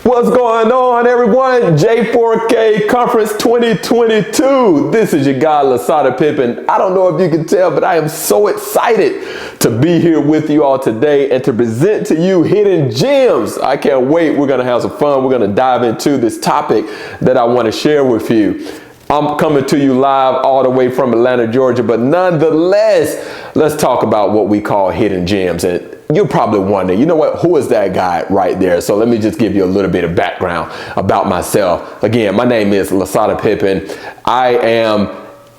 What's going on, everyone? J4K Conference 2022. This is your guy, Lasada Pipen. I don't know if you can tell, but I am so excited to be here with you all today and to present to you hidden gems. I can't wait. We're going to have some fun. We're going to dive into this topic that I want to share with you. I'm coming to you live all the way from Atlanta, Georgia, but nonetheless, let's talk about what we call hidden gems. And you're probably wondering, you know what, who is that guy right there? So let me just give you a little bit of background about myself. Again, my name is Lasada Pipen. I am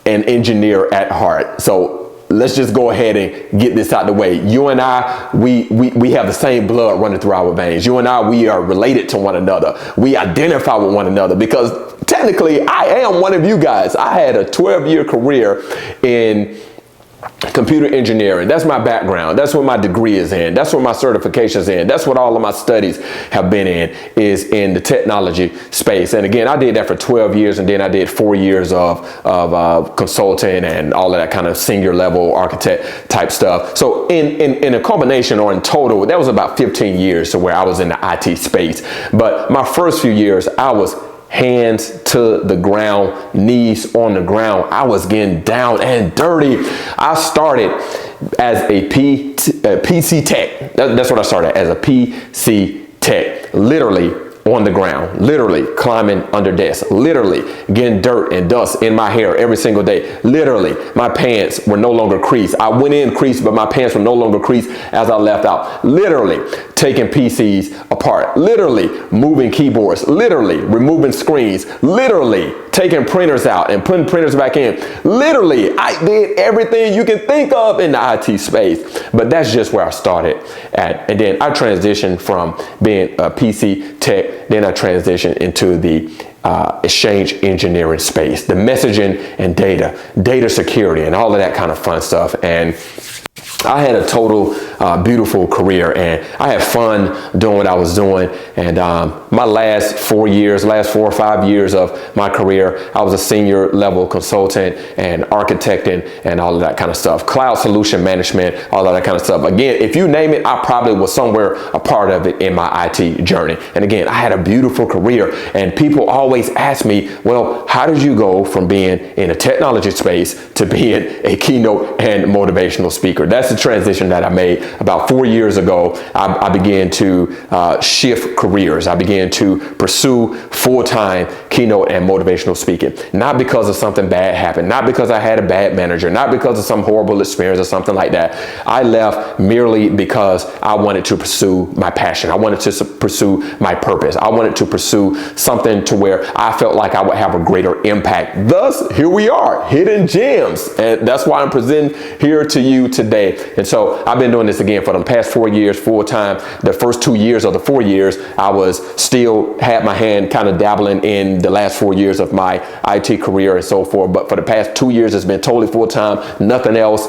an engineer at heart. So let's just go ahead and get this out the way. You and I, we have the same blood running through our veins. You and I, we are related to one another. We identify with one another because technically I am one of you guys. I had a 12-year career in computer engineering. That's my background. That's what my degree is in. That's what my certifications in. That's what all of my studies have been in, is in the technology space. And again, I did that for 12 years, and then I did 4 years of consulting and all of that kind of senior level architect type stuff. So in a combination, or in total, that was about 15 years to where I was in the IT space. But my first few years, I was hands to the ground, knees on the ground. I was getting down and dirty. I started as a PC tech. That's what I started, as a PC tech, literally on the ground, literally climbing under desks, literally getting dirt and dust in my hair every single day. Literally, my pants were no longer creased. I went in creased, but my pants were no longer creased as I left out. Literally taking PCs apart, literally moving keyboards, literally removing screens, literally taking printers out and putting printers back in. Literally, I did everything you can think of in the IT space, but that's just where I started at. And then I transitioned from being a PC tech, then I transitioned into the exchange engineering space, the messaging and data security, and all of that kind of fun stuff. And I had a total beautiful career, and I had fun doing what I was doing. And my last 4 or 5 years of my career, I was a senior level consultant and architecting and all of that kind of stuff. Cloud solution management, all of that kind of stuff. Again, if you name it, I probably was somewhere a part of it in my IT journey. And again, I had a beautiful career, and people always ask me, well, how did you go from being in a technology space to being a keynote and motivational speaker? That's the transition that I made about 4 years ago. I began to shift careers. I began to pursue full-time keynote and motivational speaking, not because of something bad happened, not because I had a bad manager, not because of some horrible experience or something like that. I left merely because I wanted to pursue my passion. I wanted to pursue my purpose. I wanted to pursue something to where I felt like I would have a greater impact. Thus, here we are, hidden gems. And that's why I'm presenting here to you today. And so I've been doing this again for the past 4 years full time. The first 2 years of the 4 years, I was still had my hand kind of dabbling in the last 4 years of my IT career and so forth. But for the past 2 years, it's been totally full time, nothing else.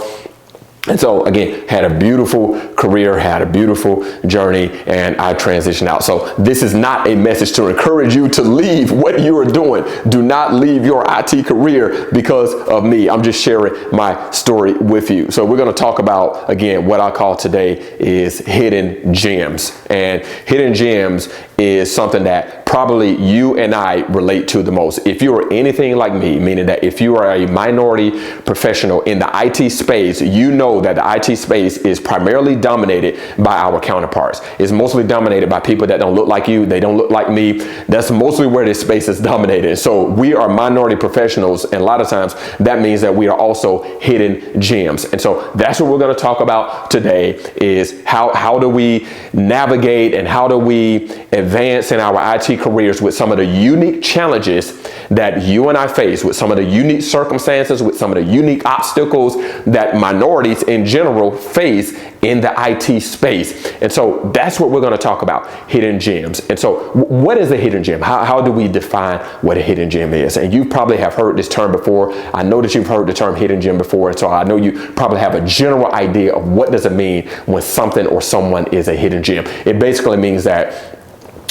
And so again, had a beautiful career, had a beautiful journey, and I transitioned out. So this is not a message to encourage you to leave what you are doing. Do not leave your IT career because of me. I'm just sharing my story with you. So we're going to talk about, again, what I call today is hidden gems. And hidden gems is something that probably you and I relate to the most. If you are anything like me, meaning that if you are a minority professional in the IT space, you know that the IT space is primarily dominated by our counterparts. It's mostly dominated by people that don't look like you. They don't look like me. That's mostly where this space is dominated. So we are minority professionals, and a lot of times that means that we are also hidden gems. And so that's what we're going to talk about today, is how do we navigate and how do we advance in our IT careers with some of the unique challenges that you and I face, with some of the unique circumstances, with some of the unique obstacles that minorities in general face in the IT space. And so that's what we're going to talk about, hidden gems. And so what is a hidden gem? How do we define what a hidden gem is? And you probably have heard this term before. I know that you've heard the term hidden gem before. And so I know you probably have a general idea of what does it mean when something or someone is a hidden gem. It basically means that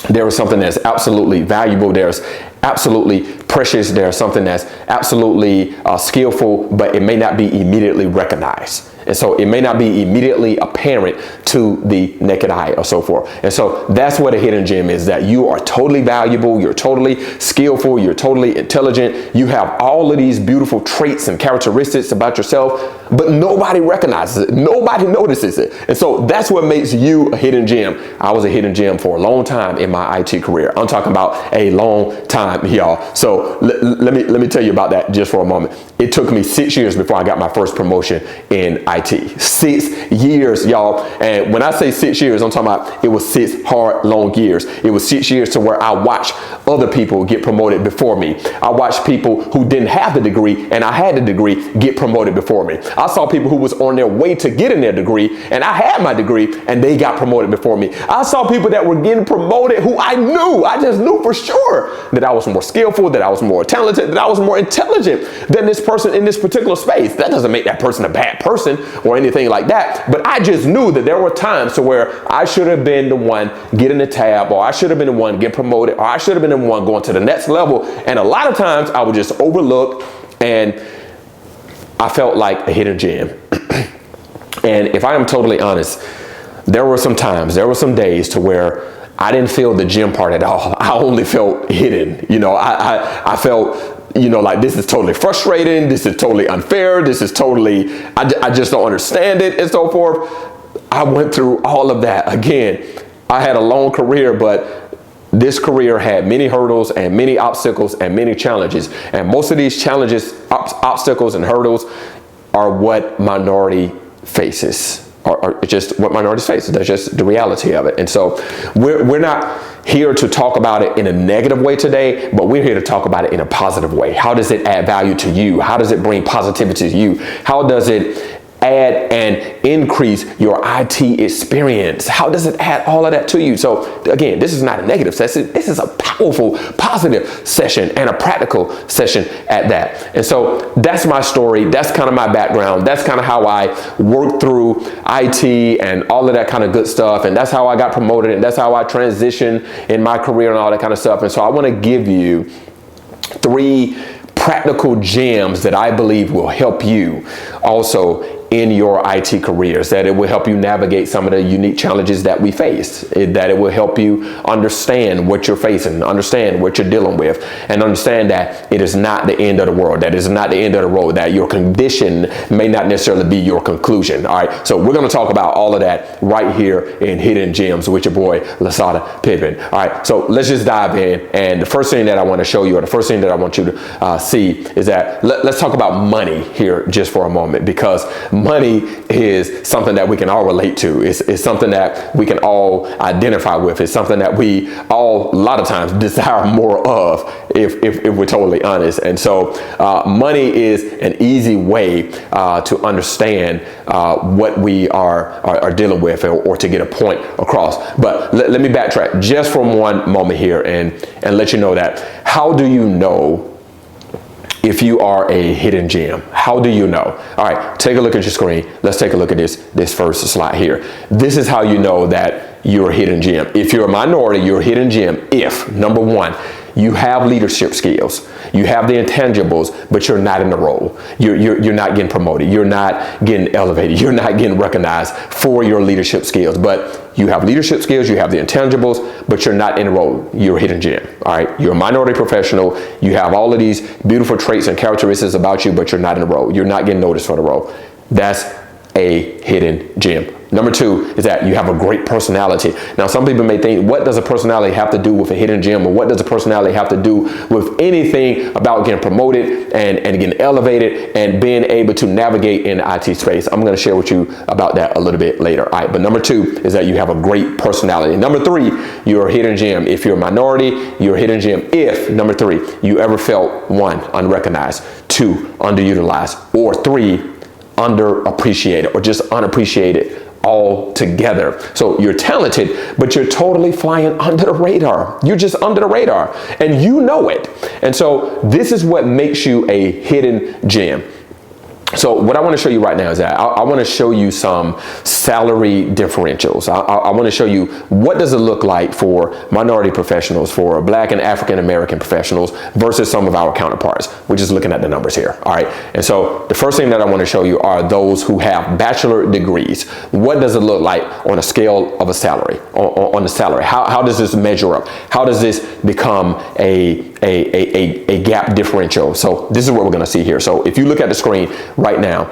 there is something that's absolutely valuable. There's absolutely precious. There's something that's absolutely skillful, but it may not be immediately recognized. And so it may not be immediately apparent to the naked eye or so forth. And so that's what a hidden gem is, that you are totally valuable, you're totally skillful, you're totally intelligent, you have all of these beautiful traits and characteristics about yourself, but nobody recognizes it, nobody notices it. And so that's what makes you a hidden gem. I was a hidden gem for a long time in my IT career. I'm talking about a long time, y'all. So let me tell you about that just for a moment. It took me 6 years before I got my first promotion in IT. 6 years, y'all. And when I say 6 years, I'm talking about it was 6 hard, long years. It was 6 years to where I watched other people get promoted before me. I watched people who didn't have the degree and I had the degree get promoted before me. I saw people who was on their way to getting their degree and I had my degree and they got promoted before me. I saw people that were getting promoted who I just knew for sure that I was more skillful, that I was more talented, that I was more intelligent than this person in this particular space. That doesn't make that person a bad person or anything like that, but I just knew that there were times to where I should have been the one getting the tab, or I should have been the one getting promoted, or I should have been the one going to the next level. And a lot of times I would just overlook, and I felt like a hidden gem. And if I am totally honest, there were some times, there were some days to where I didn't feel the gem part at all. I only felt hidden. You know, I felt, you know, like this is totally frustrating. This is totally unfair. This is totally, I just don't understand it and so forth. I went through all of that. Again, I had a long career, but this career had many hurdles and many obstacles and many challenges. And most of these challenges, obstacles and hurdles are what minority faces. Or just what minorities face. That's just the reality of it. And so we're not here to talk about it in a negative way today, but we're here to talk about it in a positive way. How does it add value to you? How does it bring positivity to you? How does it add and increase your IT experience? How does it add all of that to you? So again, this is not a negative session. This is a powerful, positive session and a practical session at that. And so that's my story. That's kind of my background. That's kind of how I worked through IT and all of that kind of good stuff. And that's how I got promoted. And that's how I transitioned in my career and all that kind of stuff. And so I want to give you 3 practical gems that I believe will help you also in your IT careers, that it will help you navigate some of the unique challenges that we face, that it will help you understand what you're facing, understand what you're dealing with, and understand that it is not the end of the world, that it is not the end of the road, that your condition may not necessarily be your conclusion. All right, so we're going to talk about all of that right here in Hidden Gems with your boy Lasada Pipen. All right, so let's just dive in. And the first thing that I want to show you, or the first thing that I want you to see, is that let's talk about money here just for a moment, because money is something that we can all relate to. It's something that we can all identify with. It's something that we all, a lot of times, desire more of, if we're totally honest. And so money is an easy way to understand what we are dealing with, or to get a point across. But let me backtrack just for one moment here and let you know that, how do you know if you are a hidden gem? How do you know? All right, take a look at your screen. Let's take a look at this first slide here. This is how you know that you're a hidden gem. If you're a minority, you're a hidden gem if, number 1, you have leadership skills, you have the intangibles, but you're not in the role. You're not getting promoted. You're not getting elevated. You're not getting recognized for your leadership skills, but you have leadership skills, you have the intangibles, but you're not in the role. You're a hidden gem. All right. You're a minority professional. You have all of these beautiful traits and characteristics about you, but you're not in the role. You're not getting noticed for the role. That's a hidden gem. Number 2 is that you have a great personality. Now, some people may think, what does a personality have to do with a hidden gem, or what does a personality have to do with anything about getting promoted and getting elevated and being able to navigate in the IT space? I'm going to share with you about that a little bit later. All right, but number 2 is that you have a great personality. Number 3, you're a hidden gem. If you're a minority, you're a hidden gem if, number 3, you ever felt 1, unrecognized, 2, underutilized, or 3, underappreciated, or just unappreciated altogether. So you're talented, but you're totally flying under the radar. You're just under the radar, and you know it. And so this is what makes you a hidden gem. So what I want to show you right now is that I want to show you some salary differentials. I want to show you what does it look like for minority professionals, for Black and African American professionals versus some of our counterparts. We're just looking at the numbers here. All right. And so the first thing that I want to show you are those who have bachelor degrees. What does it look like on a scale of a salary, on the salary? How does this measure up? How does this become a gap differential? So this is what we're going to see here. So if you look at the screen right now,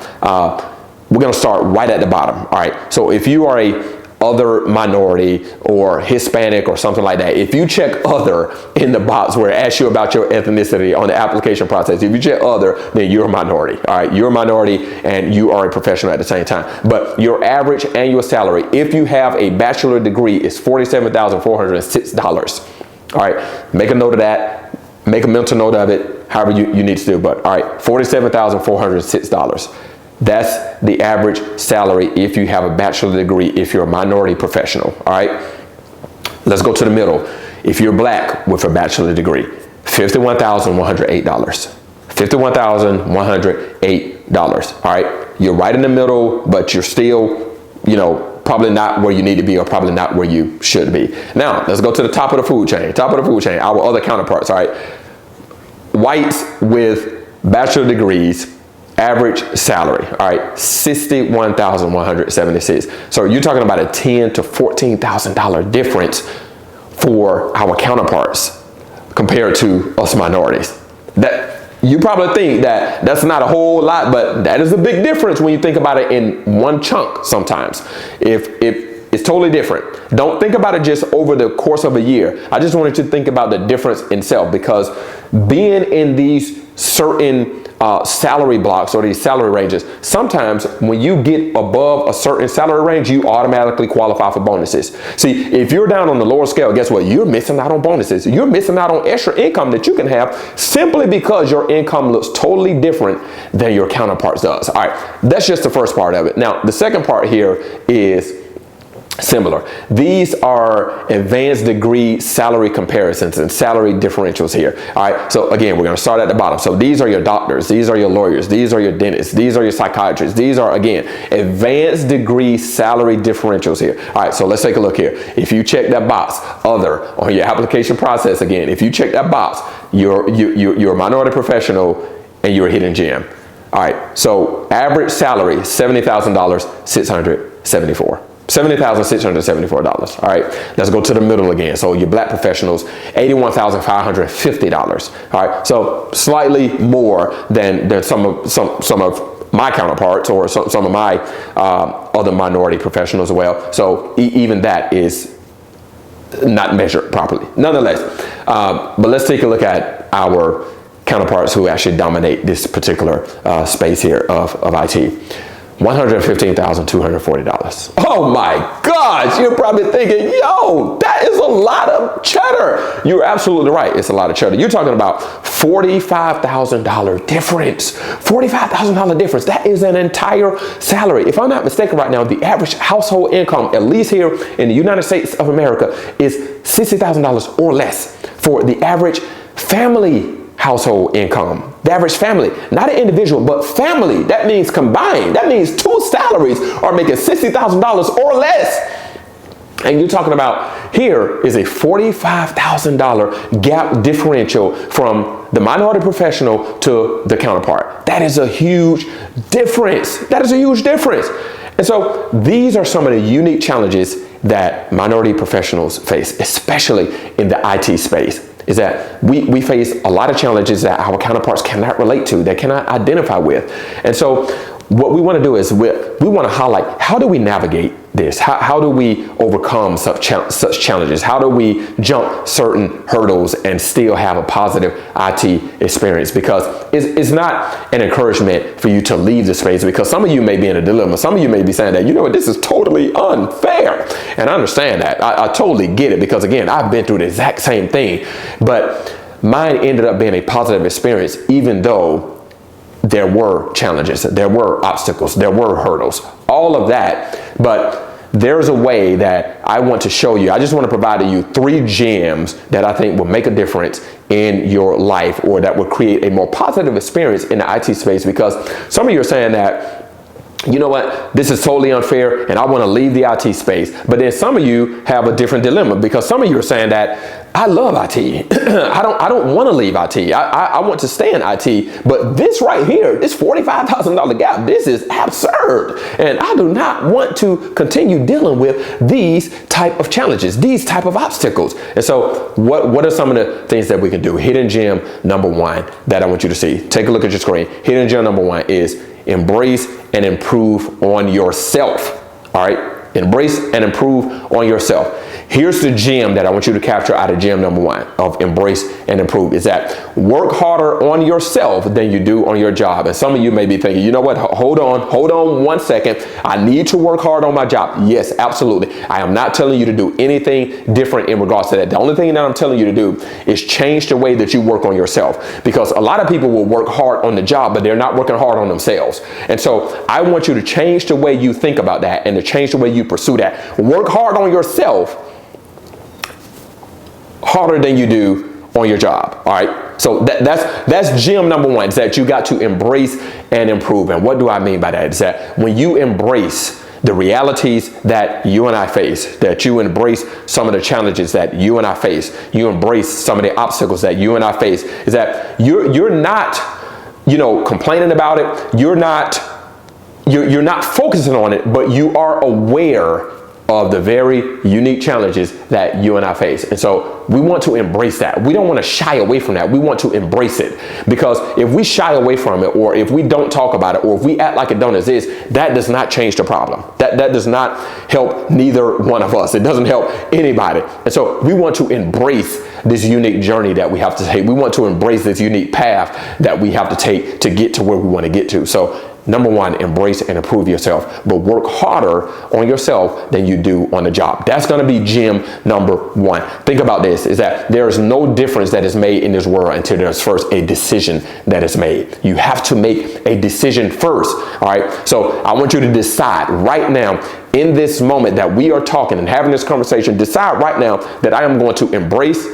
we're going to start right at the bottom. All right. So if you are a other minority or Hispanic or something like that, if you check other in the box where it asks you about your ethnicity on the application process, if you check other, then you're a minority. All right. You're a minority and you are a professional at the same time. But your average annual salary, if you have a bachelor degree, is $47,406. All right. Make a note of that. Make a mental note of it, however you need to do. But all right, $47,406. That's the average salary if you have a bachelor degree, if you're a minority professional. All right, let's go to the middle. If you're Black with a bachelor degree, $51,108. $51,108. All right, you're right in the middle, but you're still, probably not where you need to be or probably not where you should be. Now, let's go to the top of the food chain. Top of the food chain, our other counterparts. All right, whites with bachelor degrees, average salary, all right, $61,176. So you're talking about a $10,000 to $14,000 difference for our counterparts compared to us minorities. That you probably think that that's not a whole lot, but that is a big difference when you think about it in one chunk sometimes. If it's totally different. Don't think about it just over the course of a year. I just wanted you to think about the difference in itself, because being in these certain salary blocks or these salary ranges, sometimes when you get above a certain salary range, you automatically qualify for bonuses. See, if you're down on the lower scale, guess what? You're missing out on bonuses. You're missing out on extra income that you can have simply because your income looks totally different than your counterparts does. All right, that's just the first part of it. Now, the second part here is similar. These are advanced degree salary comparisons and salary differentials here. All right. So again, we're going to start at the bottom. So these are your doctors. These are your lawyers. These are your dentists. These are your psychiatrists. These are, again, advanced degree salary differentials here. All right. So let's take a look here. If you check that box, other, on your application process, again, if you check that box, you're a minority professional and you're a hidden gem. All right. So average salary, $70,000, $674. $70,674. All right, let's go to the middle again. So your Black professionals, $81,550. All right, so slightly more than some of my counterparts or some of my other minority professionals as well. So even that is not measured properly. Nonetheless, but let's take a look at our counterparts who actually dominate this particular space here of IT. $115,240. Oh my gosh, you're probably thinking, yo, that is a lot of cheddar. You're absolutely right. It's a lot of cheddar. You're talking about $45,000 difference. $45,000 difference. That is an entire salary. If I'm not mistaken right now, the average household income, at least here in the United States of America, is $60,000 or less for the average family household income. The average family, not an individual, but family. That means combined. That means two salaries are making $60,000 or less. And you're talking about here is a $45,000 gap differential from the minority professional to the counterpart. That is a huge difference. That is a huge difference. And so these are some of the unique challenges that minority professionals face, especially in the IT space. Is that we face a lot of challenges that our counterparts cannot relate to, they cannot identify with. And so what we want to do is we want to highlight, how do we navigate this? How do we overcome such challenges? How do we jump certain hurdles and still have a positive IT experience? Because it's not an encouragement for you to leave the space, because some of you may be in a dilemma. Some of you may be saying that, you know what, this is totally unfair. And I understand that. I totally get it, because again, I've been through the exact same thing. But mine ended up being a positive experience, even though there were challenges, there were obstacles, there were hurdles, all of that. But there's a way that I want to show you. I just want to provide to you 3 gems that I think will make a difference in your life, or that will create a more positive experience in the IT space. Because some of you are saying that, you know what, this is totally unfair and I want to leave the IT space. But then some of you have a different dilemma, because some of you are saying that I love IT. I don't want to leave IT. I want to stay in IT. But this right here, this $45,000 gap, this is absurd. And I do not want to continue dealing with these type of challenges, these type of obstacles. And so what are some of the things that we can do? Hidden gem number 1 that I want you to see. Take a look at your screen. Hidden gem number 1 is embrace and improve on yourself. All right. Embrace and improve on yourself. Here's the gem that I want you to capture out of gem number 1 of embrace and improve, is that work harder on yourself than you do on your job. And some of you may be thinking, you know what, hold on 1 second. I need to work hard on my job. Yes, absolutely. I am not telling you to do anything different in regards to that. The only thing that I'm telling you to do is change the way that you work on yourself, because a lot of people will work hard on the job, but they're not working hard on themselves. And so I want you to change the way you think about that, and to change the way you pursue that. Work hard on yourself harder than you do on your job. All right. So that's gem number 1, is that you got to embrace and improve. And what do I mean by that? Is that when you embrace the realities that you and I face, that you embrace some of the challenges that you and I face, you embrace some of the obstacles that you and I face, is that you're not, complaining about it. You're not focusing on it, but you are aware of the very unique challenges that you and I face. And so we want to embrace that. We don't want to shy away from that. We want to embrace it, because if we shy away from it, or if we don't talk about it, or if we act like it don't exist, that does not change the problem. That does not help neither one of us. It doesn't help anybody. And so we want to embrace this unique journey that we have to take. We want to embrace this unique path that we have to take to get to where we want to get to. So number 1, embrace and improve yourself, but work harder on yourself than you do on the job. That's going to be gem number 1. Think about this, is that there is no difference that is made in this world until there's first a decision that is made. You have to make a decision first. All right. So I want you to decide right now, in this moment that we are talking and having this conversation, decide right now that I am going to embrace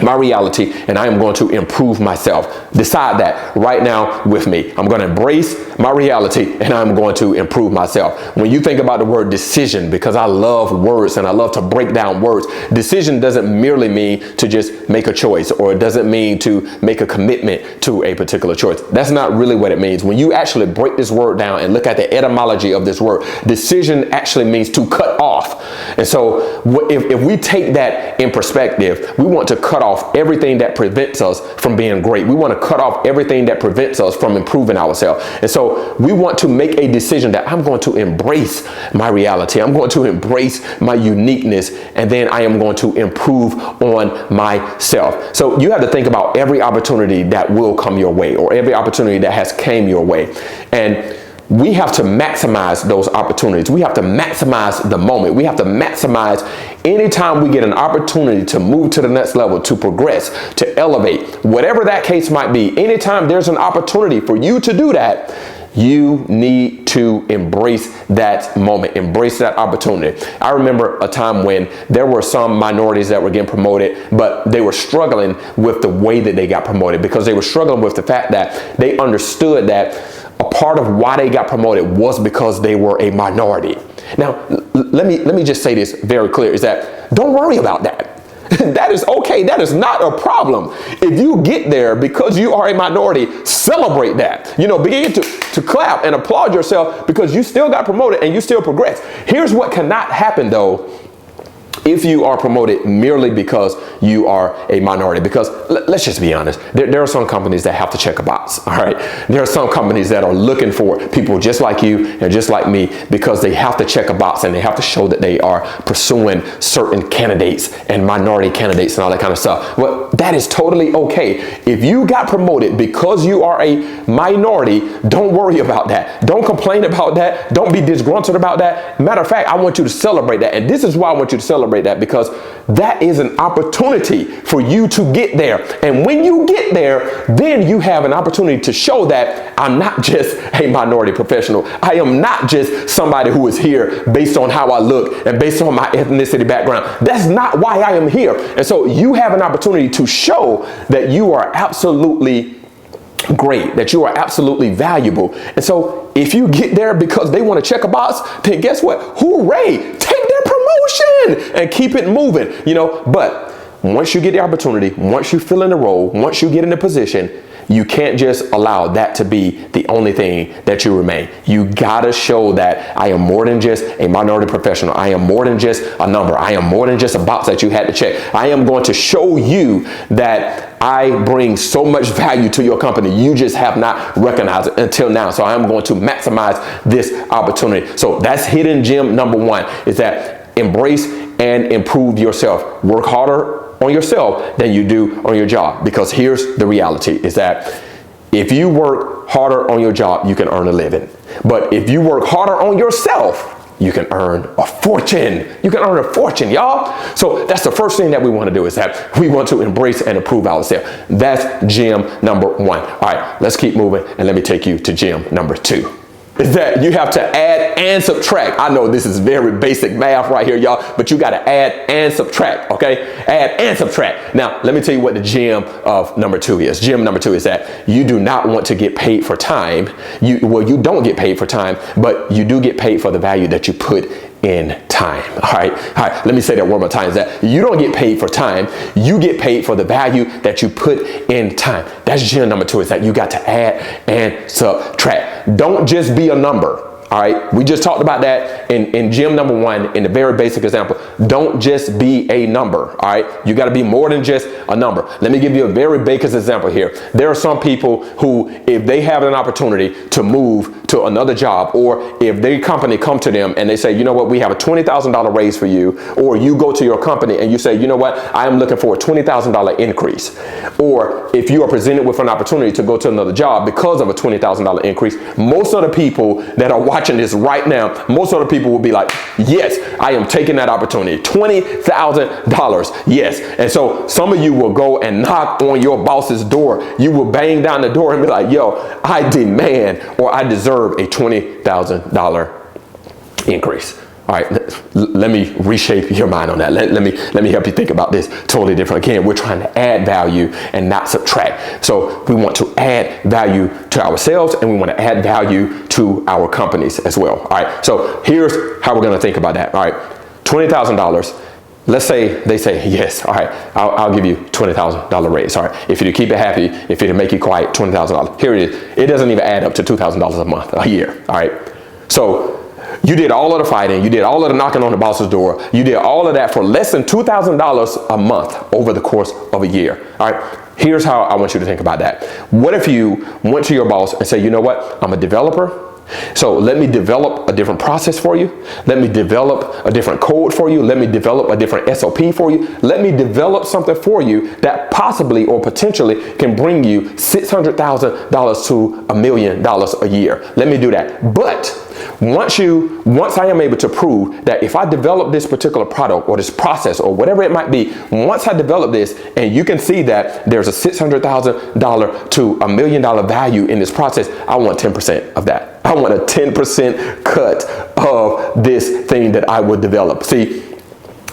my reality and I am going to improve myself. Decide that right now with me. I'm going to embrace my reality and I'm going to improve myself. When you think about the word decision, because I love words and I love to break down words, decision doesn't merely mean to just make a choice, or it doesn't mean to make a commitment to a particular choice. That's not really what it means. When you actually break this word down and look at the etymology of this word, decision actually means to cut off. And so if we take that in perspective, we want to cut off everything that prevents us from being great. We want to cut off everything that prevents us from improving ourselves. And so we want to make a decision that I'm going to embrace my reality. I'm going to embrace my uniqueness, and then I am going to improve on myself. So you have to think about every opportunity that will come your way, or every opportunity that has came your way. And we have to maximize those opportunities. We have to maximize the moment. We have to maximize anytime we get an opportunity to move to the next level, to progress, to elevate, whatever that case might be. Anytime there's an opportunity for you to do that, you need to embrace that moment, embrace that opportunity. I remember a time when there were some minorities that were getting promoted, but they were struggling with the way that they got promoted, because they were struggling with the fact that they understood that a part of why they got promoted was because they were a minority. Now, let me just say this very clear, is that don't worry about that. That is okay. That is not a problem. If you get there because you are a minority, celebrate that. Begin to clap and applaud yourself because you still got promoted and you still progress. Here's what cannot happen though, if you are promoted merely because you are a minority. Because let's just be honest, there are some companies that have to check a box. All right. There are some companies that are looking for people just like you and just like me, because they have to check a box and they have to show that they are pursuing certain candidates and minority candidates and all that kind of stuff. Well, that is totally okay. If you got promoted because you are a minority, don't worry about that. Don't complain about that. Don't be disgruntled about that. Matter of fact, I want you to celebrate that. And this is why I want you to celebrate celebrate that, because that is an opportunity for you to get there. And when you get there, then you have an opportunity to show that I'm not just a minority professional. I am not just somebody who is here based on how I look and based on my ethnicity background. That's not why I am here. And so you have an opportunity to show that you are absolutely great, that you are absolutely valuable. And so if you get there because they want to check a box, then guess what? Hooray! Take their promotion and keep it moving, But once you get the opportunity, once you fill in the role, once you get in the position, you can't just allow that to be the only thing that you remain. You gotta show that I am more than just a minority professional. I am more than just a number. I am more than just a box that you had to check. I am going to show you that I bring so much value to your company. You just have not recognized it until now. So I'm going to maximize this opportunity. So that's hidden gem number one, is that embrace and improve yourself. Work harder on yourself than you do on your job. Because here's the reality, is that if you work harder on your job, you can earn a living. But if you work harder on yourself, you can earn a fortune. You can earn a fortune, y'all. So that's the first thing that we want to do, is that we want to embrace and improve ourselves. That's gem number one. All right, let's keep moving, and let me take you to gem number two. Is that you have to add and subtract. I know this is very basic math right here, y'all, but you got to add and subtract, okay? Add and subtract. Now, let me tell you what the gem of number two is. Gem number two is that you do not want to get paid for time. You don't get paid for time, but you do get paid for the value that you put in time. All right. Let me say that one more time, is that you don't get paid for time. You get paid for the value that you put in time. That's gem number two, is that you got to add and subtract. Don't just be a number. All right. We just talked about that in gem number one, in the very basic example. Don't just be a number. All right. You got to be more than just a number. Let me give you a very basic example here. There are some people who, if they have an opportunity to move to another job, or if their company come to them and they say, you know what, we have a $20,000 raise for you, or you go to your company and you say, you know what, I am looking for a $20,000 increase. Or if you are presented with an opportunity to go to another job because of a $20,000 increase, most of the people that are watching this right now, most of the people will be like, yes, I am taking that opportunity. $20,000, yes. And so some of you will go and knock on your boss's door. You will bang down the door and be like, yo, I demand, or I deserve a $20,000 increase. All right, let me reshape your mind on that. Let me help you think about this totally different. Again, we're trying to add value and not subtract. So we want to add value to ourselves, and we want to add value to our companies as well. All right, so here's how we're going to think about that. All right, $20,000. Let's say they say, yes, all right, I'll give you $20,000 raise. All right, if you to keep it happy, if you to make you quiet, $20,000. Here it is. It doesn't even add up to $2,000 a month, a year. All right, so you did all of the fighting, you did all of the knocking on the boss's door, you did all of that for less than $2,000 a month over the course of a year. All right, here's how I want you to think about that. What if you went to your boss and said, you know what, I'm a developer, so let me develop a different process for you. Let me develop a different code for you. Let me develop a different SOP for you. Let me develop something for you that possibly or potentially can bring you $600,000 to $1 million a year. Let me do that. But once I am able to prove that if I develop this particular product or this process or whatever it might be, once I develop this and you can see that there's a $600,000 to $1 million value in this process, I want 10% of that. I want a 10% cut of this thing that I would develop. See,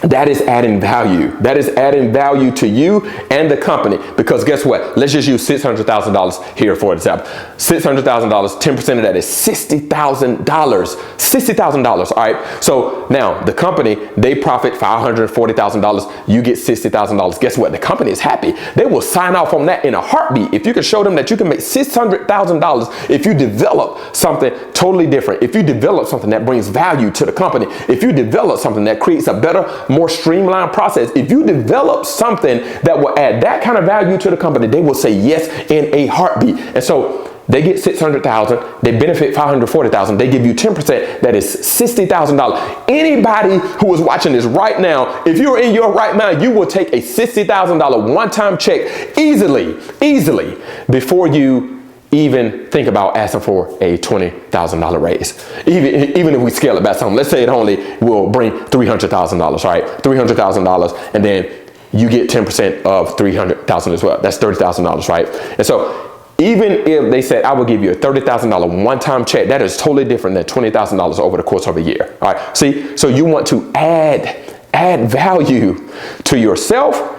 that is adding value. That is adding value to you and the company, because guess what? Let's just use $600,000 here for example. $600,000, 10% of that is $60,000. $60,000, all right? So now the company, they profit $540,000. You get $60,000. Guess what? The company is happy. They will sign off on that in a heartbeat. If you can show them that you can make $600,000 if you develop something totally different, if you develop something that brings value to the company, if you develop something that creates a better, more streamlined process, if you develop something that will add that kind of value to the company, they will say yes in a heartbeat. And so they get $600,000, they benefit $540,000, they give you 10%, that is $60,000. Anybody who is watching this right now, if you're in your right mind, you will take a $60,000 one-time check easily before you even think about asking for a $20,000 raise. Even if we scale it back some, let's say it only will bring $300,000, right? $300,000, and then you get 10% of 300,000 as well. That's $30,000, right? And so even if they said, I will give you a $30,000 one-time check, that is totally different than $20,000 over the course of a year. All right. See, so you want to add value to yourself,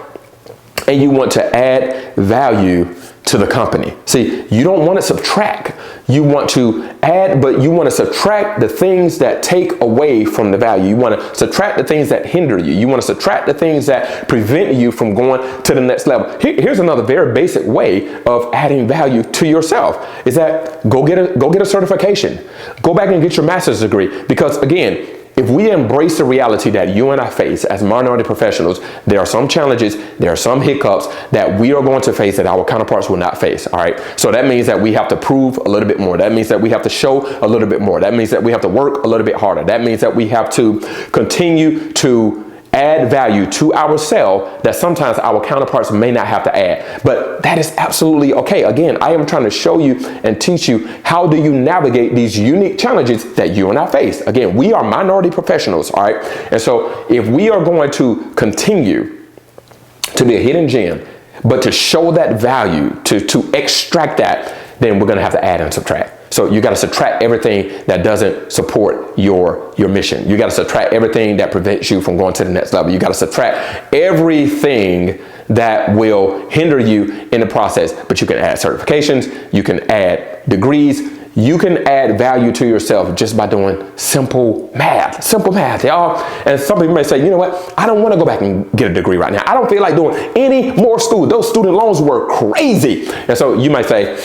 and you want to add value to the company. See, you don't want to subtract. You want to add, but you want to subtract the things that take away from the value. You want to subtract the things that hinder you. You want to subtract the things that prevent you from going to the next level. Here's another very basic way of adding value to yourself is that go get a certification. Go back and get your master's degree. Because again, if we embrace the reality that you and I face as minority professionals, there are some challenges, there are some hiccups that we are going to face that our counterparts will not face. All right. So that means that we have to prove a little bit more. That means that we have to show a little bit more. That means that we have to work a little bit harder. That means that we have to continue to add value to ourselves that sometimes our counterparts may not have to add, but that is absolutely okay. Again, I am trying to show you and teach you how do you navigate these unique challenges that you and I face. Again, we are minority professionals, all right? And so if we are going to continue to be a hidden gem, but to show that value, to extract that, then we're going to have to add and subtract. So you got to subtract everything that doesn't support your mission. You got to subtract everything that prevents you from going to the next level. You got to subtract everything that will hinder you in the process. But you can add certifications, you can add degrees, you can add value to yourself just by doing simple math, y'all. And some people may say, you know what? I don't want to go back and get a degree right now. I don't feel like doing any more school. Those student loans were crazy. And so you might say,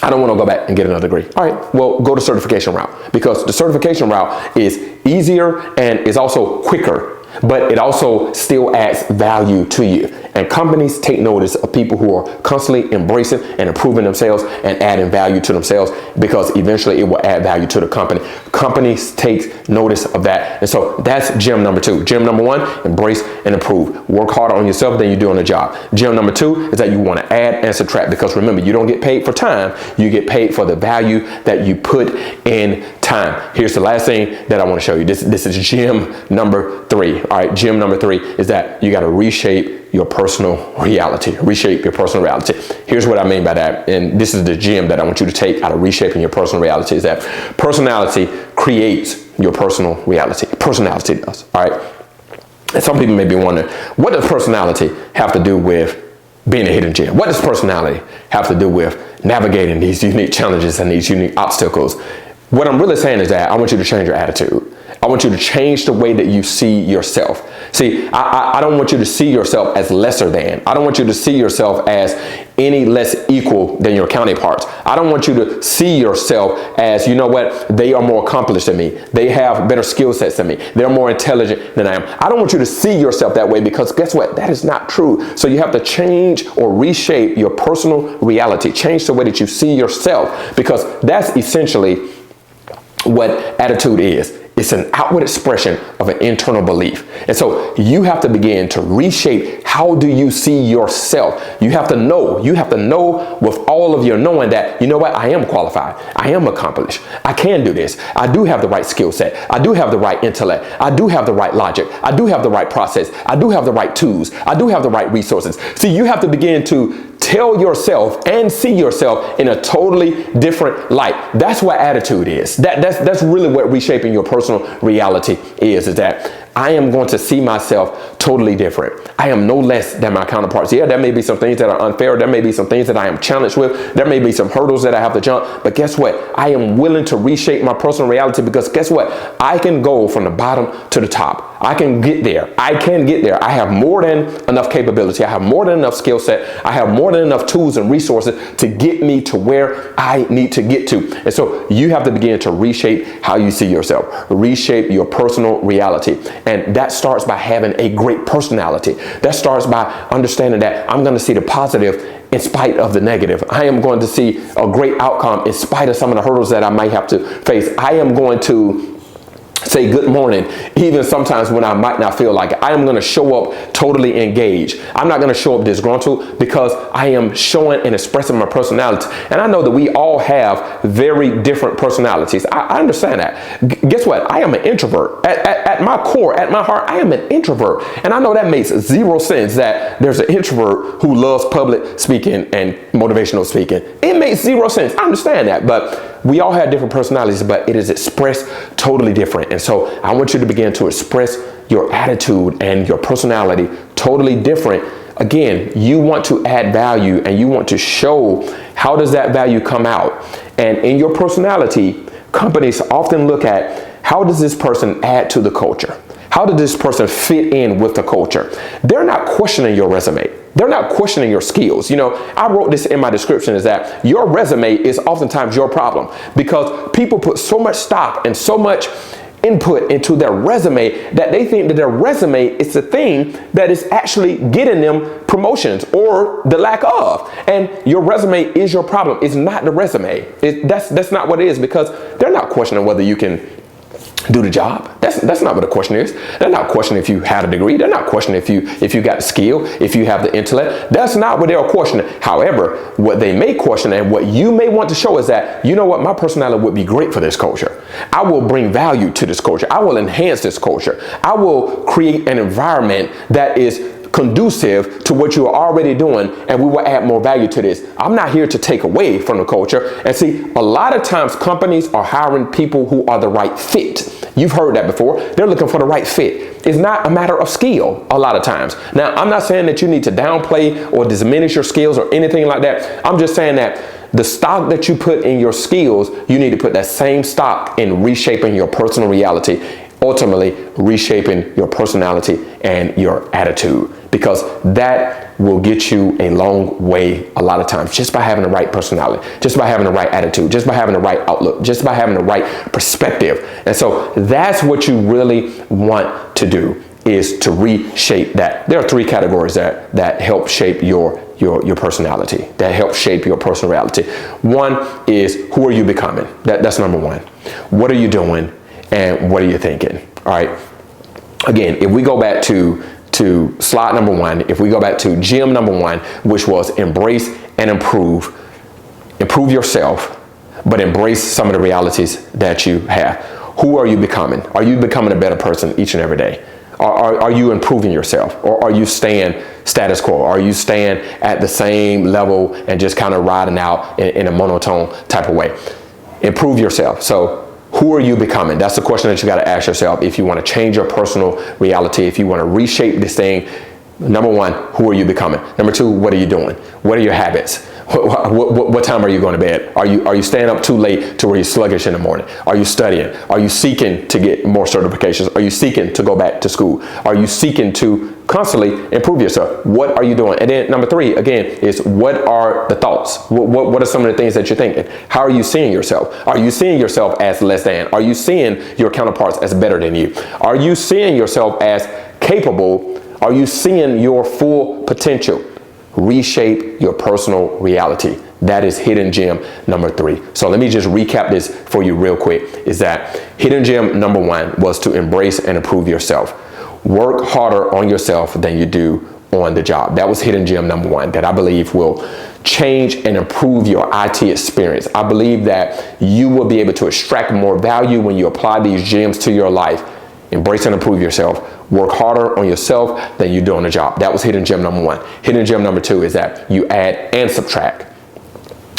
I don't want to go back and get another degree. All right, well, go the certification route, because the certification route is easier and is also quicker, but it also still adds value to you. And companies take notice of people who are constantly embracing and improving themselves and adding value to themselves, because eventually it will add value to the company. Companies take notice of that. And so that's gem number 2. Gem number 1, embrace and improve. Work harder on yourself than you do on the job. Gem number 2 is that you want to add and subtract, because remember, you don't get paid for time. You get paid for the value that you put in time. Here's the last thing that I want to show you. This is gem number 3. All right, gem number 3 is that you got to reshape your personal reality. Reshape your personal reality. Here's what I mean by that. And this is the gem that I want you to take out of reshaping your personal reality, is that personality creates your personal reality. Personality does. All right. And some people may be wondering, what does personality have to do with being a hidden gem? What does personality have to do with navigating these unique challenges and these unique obstacles? What I'm really saying is that I want you to change your attitude. I want you to change the way that you see yourself. See, I don't want you to see yourself as lesser than. I don't want you to see yourself as any less equal than your counterparts. I don't want you to see yourself as, you know what, they are more accomplished than me. They have better skill sets than me. They're more intelligent than I am. I don't want you to see yourself that way, because guess what? That is not true. So you have to change or reshape your personal reality. Change the way that you see yourself, because that's essentially what attitude is. It's an outward expression of an internal belief. And so you have to begin to reshape, how do you see yourself? You have to know with all of your knowing that, you know what, I am qualified. I am accomplished. I can do this. I do have the right skill set. I do have the right intellect. I do have the right logic. I do have the right process. I do have the right tools. I do have the right resources. See, you have to begin to tell yourself and see yourself in a totally different light. That's what attitude is. That's really what reshaping your personal reality is that I am going to see myself totally different. I am no less than my counterparts. Yeah, there may be some things that are unfair. There may be some things that I am challenged with. There may be some hurdles that I have to jump. But guess what? I am willing to reshape my personal reality, because guess what? I can go from the bottom to the top. I can get there. I can get there. I have more than enough capability. I have more than enough skill set. I have more than enough tools and resources to get me to where I need to get to. And so you have to begin to reshape how you see yourself. Reshape your personal reality. And that starts by having a great personality. That starts by understanding that I'm going to see the positive in spite of the negative. I am going to see a great outcome in spite of some of the hurdles that I might have to face. I am going to say good morning, even sometimes when I might not feel like it. I am going to show up totally engaged. I'm not going to show up disgruntled, because I am showing and expressing my personality. And I know that we all have very different personalities. I understand that. Guess what? I am an introvert. At my core, at my heart, I am an introvert. And I know that makes zero sense that there's an introvert who loves public speaking and motivational speaking. It makes zero sense. I understand that. But we all have different personalities, but it is expressed totally different. And so I want you to begin to express your attitude and your personality totally different. Again, you want to add value, and you want to show how does that value come out. And in your personality, companies often look at, how does this person add to the culture? How does this person fit in with the culture? They're not questioning your resume. They're not questioning your skills. You know, I wrote this in my description, is that your resume is oftentimes your problem, because people put so much stock and so much input into their resume that they think that their resume is the thing that is actually getting them promotions, or the lack of. And your resume is your problem. It's not the resume. That's not what it is, because they're not questioning whether you can do the job. That's not what the question is. They're not questioning if you had a degree. They're not questioning if you got the skill, if you have the intellect. That's not what they're questioning. However, what they may question, and what you may want to show, is that, you know what, my personality would be great for this culture. I will bring value to this culture. I will enhance this culture. I will create an environment that is conducive to what you are already doing, and we will add more value to this. I'm not here to take away from the culture. And see, a lot of times companies are hiring people who are the right fit. You've heard that before. They're looking for the right fit. It's not a matter of skill a lot of times. Now, I'm not saying that you need to downplay or diminish your skills or anything like that. I'm just saying that the stock that you put in your skills, you need to put that same stock in reshaping your personal reality, ultimately reshaping your personality and your attitude, because that will get you a long way a lot of times, just by having the right personality, just by having the right attitude, just by having the right outlook, just by having the right perspective. And so that's what you really want to do, is to reshape that. There are three categories that help shape your personality, that help shape your personal reality. One is, who are you becoming? That's number one. What are you doing? And what are you thinking? All right. Again, if we go back to slide number one, if we go back to gym number one, which was embrace and improve yourself, but embrace some of the realities that you have. Who are you becoming? Are you becoming a better person each and every day? Are you improving yourself, or are you staying status quo? Are you staying at the same level and just kind of riding out in a monotone type of way? Improve yourself. So who are you becoming? That's the question that you got to ask yourself if you want to change your personal reality, if you want to reshape this thing. Number one, who are you becoming? Number two, what are you doing? What are your habits? What time are you going to bed? Are you staying up too late to where you're sluggish in the morning? Are you studying? Are you seeking to get more certifications? Are you seeking to go back to school? Are you seeking to constantly improve yourself? What are you doing? And then number three, again, is what are the thoughts? What are some of the things that you're thinking? How are you seeing yourself? Are you seeing yourself as less than? Are you seeing your counterparts as better than you? Are you seeing yourself as capable? Are you seeing your full potential? Reshape your personal reality. That is hidden gem number three. So let me just recap this for you real quick, is that hidden gem number one was to embrace and improve yourself. Work harder on yourself than you do on the job. That was hidden gem number one, that I believe will change and improve your IT experience. I believe that you will be able to extract more value when you apply these gems to your life. Embrace and improve yourself. Work harder on yourself than you do on the job. That was hidden gem number one. Hidden gem number two is that you add and subtract.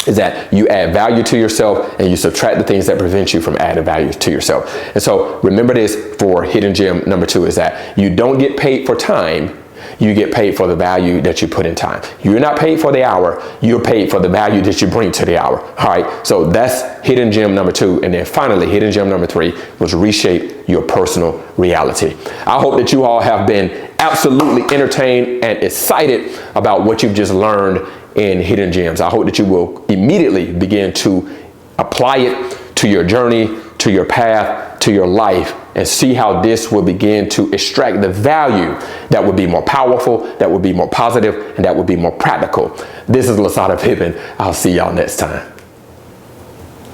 Is that you add value to yourself and you subtract the things that prevent you from adding value to yourself. And so remember this for hidden gem number two, is that you don't get paid for time. You get paid for the value that you put in time. You're not paid for the hour. You're paid for the value that you bring to the hour. All right. So that's hidden gem number two. And then finally, hidden gem number three was reshape your personal reality. I hope that you all have been absolutely entertained and excited about what you've just learned in hidden gems. I hope that you will immediately begin to apply it to your journey, to your path, to your life, and see how this will begin to extract the value that would be more powerful, that would be more positive, and that would be more practical. This is Lasada Pipen. I'll see y'all next time.